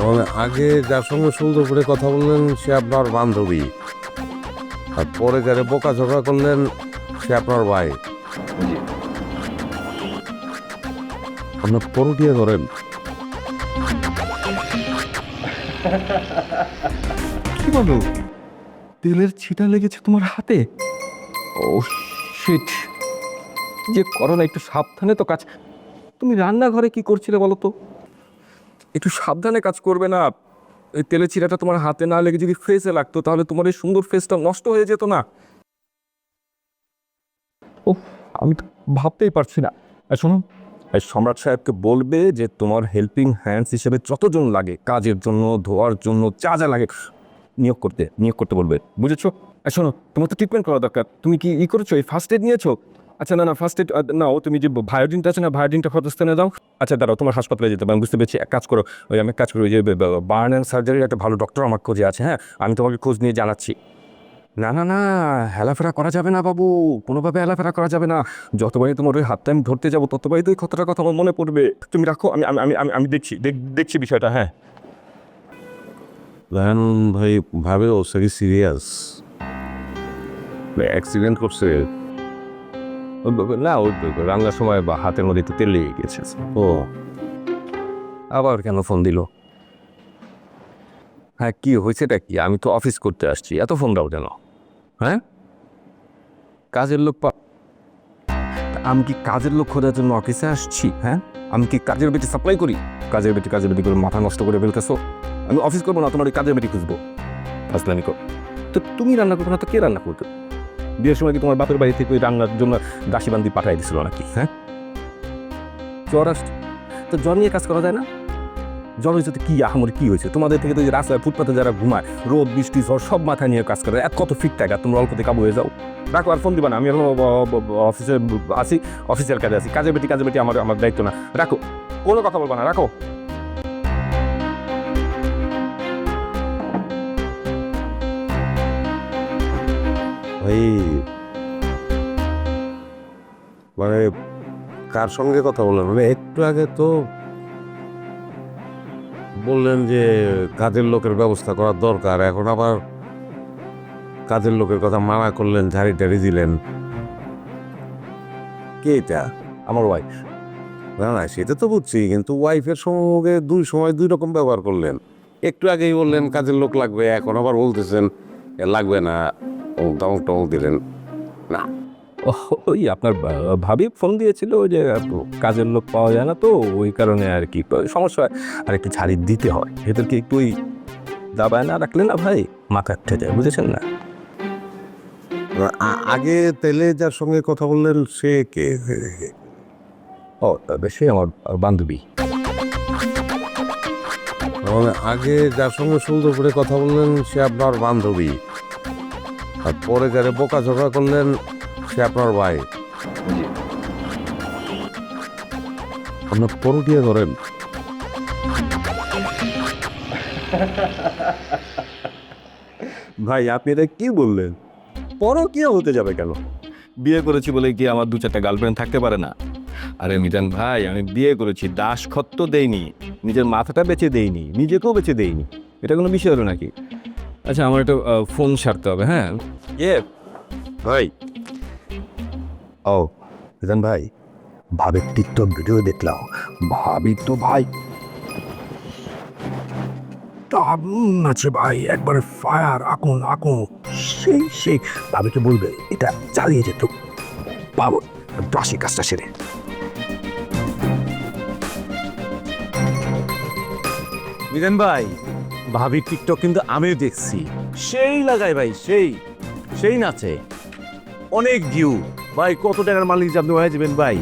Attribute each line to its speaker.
Speaker 1: মানে আগে যার সঙ্গে সুন্দর করে কথা বললেন সে আপনার বান্ধবী, আর পরে যারা বোকাঝোকা করলেন সে আপনার ভাই। আপনার পরকিয়া করেন?
Speaker 2: কি বলো, তেলের ছিটা লেগেছে তোমার হাতে? ও শিট, যে করো না, একটু সাবধানে তো কাজ। তুমি রান্নাঘরে কি করছিলে বলো তো? একটু সাবধানে কাজ করবে না? এই তেলের ছিটাটা তোমার হাতে না লেগে যদি ফেসে লাগতো তাহলে তোমার এই সুন্দর ফেসটা নষ্ট হয়ে যেত না। ও, আমি তো ভাবতেই পারছি না। শোনো, সম্রাট সাহেবকে বলবে যে তোমার হেল্পিং হ্যান্ডস হিসেবে যতজন লাগে কাজের জন্য, ধোয়ার জন্য, যা যা লাগে নিয়োগ করতে বলবে, বুঝেছো? শোনো, তোমার তো ট্রিটমেন্ট করা দরকার। তুমি কি করেছো? এই ফার্স্ট এড নিয়েছো? আচ্ছা, না ফার্স্ট এড নাও। তুমি যে ভায়োডিনটা আছে না, ভায়োডিনটা ক্ষতস্থানে দাও। আচ্ছা দাঁড়াও, তোমার হাসপাতালে যেতে পারেন, বুঝতে পেরেছি। এক কাজ করো, আমি এক কাজ করি, ওই যে বার্ন অ্যান্ড সার্জারির একটা ভালো ডক্টর আমার খোঁজে আছে। হ্যাঁ, আমি তোমাকে খোঁজ নিয়ে জানাচ্ছি। না না না, হেলাফেরা করা যাবে না বাবু, কোনোভাবে হেলাফেরা করা যাবে না। যতবারই তোমার ওই হাতটা আমি ধরতে যাবো ততবারই তো ওই কথাটার কথা আমার মনে পড়বে। তুমি রাখো, আমি আমি আমি আমি দেখছি বিষয়টা। হ্যাঁ
Speaker 1: রায়হান ভাই ভাবে ও সে সিরিয়াস অ্যাক্সিডেন্ট করছে?
Speaker 2: না, ওই রান্নার সময় বা হাতের মধ্যে একটু তেল লেগে গেছে।
Speaker 1: ও
Speaker 2: আবার কেন ফোন দিল? হ্যাঁ, কি হয়েছেটা কি? আমি তো অফিস করতে আসছি, এত ফোন দাও কেন? হ্যাঁ, কাজের লোক আমি কি কাজের লোক খোঁজার জন্য অফিসে আসছি? হ্যাঁ, আমি কি কাজের বেটি সাপ্লাই করি? কাজের বেটি করে মাথা নষ্ট করে ফেলতেছো। আমি অফিস করবো না, তোমার ওই কাজের বেটি খুঁজবো। আসলামি কর। তো তুমি রান্না করবে না তো কে রান্না করবে? বিয়ের সময় কি তোমার বাপের বাড়ি থেকে ওই রান্নার জন্য দাসীবান্দি পাঠাই দিছিল নাকি? হ্যাঁ, জ্বর আসছে তো জ্বর নিয়ে কাজ করা যায় না? জ্বর হয়েছে তো কি আহামরি কি হয়েছে? তোমাদের থেকে তো যে রাস্তায় ফুটপাতে যারা ঘুমায়, রোদ বৃষ্টি ঝড় সব মাথায় নিয়ে কাজ করে, কত ফিট টাকা, তোমরা অল্পতে কাবু হয়ে যাও। রাখো, আর ফোন দিবা না। আমি এখন অফিসে আসি, অফিসের কাজে আছি। কাজের বেটি আমার দায়িত্ব না। রাখো, কোনো কথা বলবা না, রাখো।
Speaker 1: ভাই মানে কার সঙ্গে কথা বললেন? মানে একটু আগে তো বললেন যে কাজের লোকের ব্যবস্থা করার দরকার, এখন আবার কাজের লোকের কথা মানা করলেন, ঝাড়ি টাড়ি দিলেন। কে এটা?
Speaker 2: আমার ওয়াইফ।
Speaker 1: না না, সেটা তো বুঝছি, কিন্তু ওয়াইফের সঙ্গে দুই সময় দুই রকম ব্যবহার করলেন। একটু আগেই বললেন কাজের লোক লাগবে, এখন আবার বলতেছেন লাগবে না, দমক টমক দিলেন না।
Speaker 2: ওই আপনার ভাবি ফোন দিয়েছিল, ওই যে কাজের লোক পাওয়া যায় না তো ওই কারণে আর কি সমস্যা হয়, আর একটু ছাড়ি দিতে হয়। এদেরকে একটু ওই দাবায় না রাখলে না ভাই মাথা উঠে যায়, বুঝেছেন না?
Speaker 1: আগে তেলে যার সঙ্গে কথা বললেন সে কে?
Speaker 2: ও, সে আমার বান্ধবী।
Speaker 1: মানে আগে যার সঙ্গে সুন্দর করে কথা বললেন সে আপনার বান্ধবী, আর পরে যারা বোকাঝোকা করলেন সে আপনার ভাই। আপনার পরকিয়া করেন?
Speaker 2: ভাই, আপনি এটা কি বললেন? পরকীয়া হতে যাবে কেন? বিয়ে করেছি বলে কি আমার দু চারটা গার্লফ্রেন্ড থাকতে পারে না? আরে মিজান ভাই, আমি বিয়ে করেছি, দাসখত্ব দেইনি, নিজের মাথাটা বেচে দেইনি, নিজেকেও বেচে দেইনি। এটা কোনো বিষয় হলো নাকি? আচ্ছা, আমার একটা ফোন সারতে হবে। হ্যাঁ, ভাই। ও মিজান ভাই, ভাবির টিকটক ভিডিও দেখলাম। ভাবি তো ভাই দারুণ আছে ভাই, একবারে ফায়ার, আগুন আগুন, সেই ভাবিকে বলবে এটা চালিয়ে যেত পাবো দাসী কাজটা সেরে।
Speaker 3: মিজান ভাই, ভাবির টিকটক কিন্তু আমিও দেখছি, সেই লাগায় ভাই, সেই নাচে, অনেক ভিউ ভাই। কত টাকার মালিক যে আপনি হয়ে যাবেন ভাই।